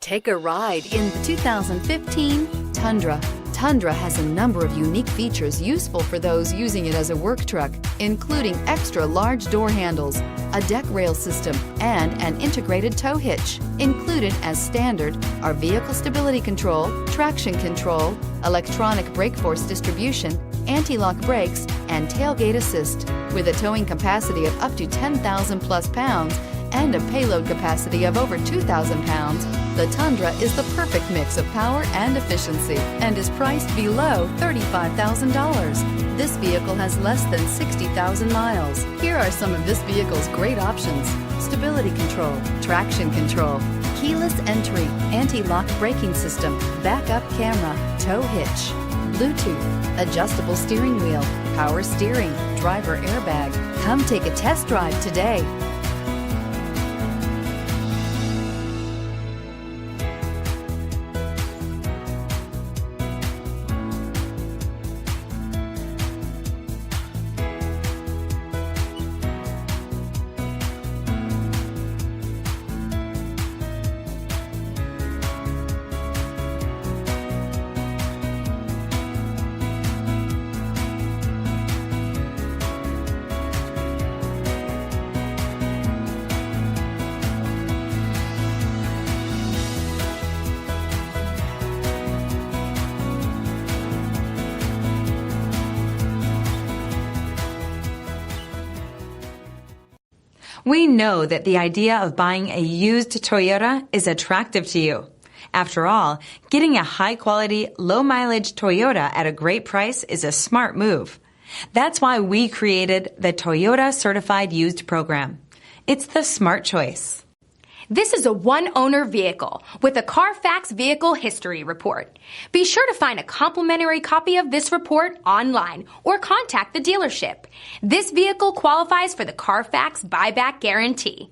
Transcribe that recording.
Take a ride in the 2015 Tundra. Tundra has a number of unique features useful for those using it as a work truck, including extra large door handles, a deck rail system, and an integrated tow hitch. Included as standard are vehicle stability control, traction control, electronic brake force distribution, anti-lock brakes, and tailgate assist. With a towing capacity of up to 10,000 plus pounds and a payload capacity of over 2,000 pounds, the Tundra is the perfect mix of power and efficiency and is priced below $35,000. This vehicle has less than 60,000 miles. Here are some of this vehicle's great options: stability control, traction control, keyless entry, anti-lock braking system, backup camera, tow hitch, Bluetooth, adjustable steering wheel, power steering, driver airbag. Come take a test drive today. We know that the idea of buying a used Toyota is attractive to you. After all, getting a high-quality, low-mileage Toyota at a great price is a smart move. That's why we created the Toyota Certified Used Program. It's the smart choice. This is a one-owner vehicle with a Carfax Vehicle History Report. Be sure to find a complimentary copy of this report online or contact the dealership. This vehicle qualifies for the Carfax Buyback Guarantee.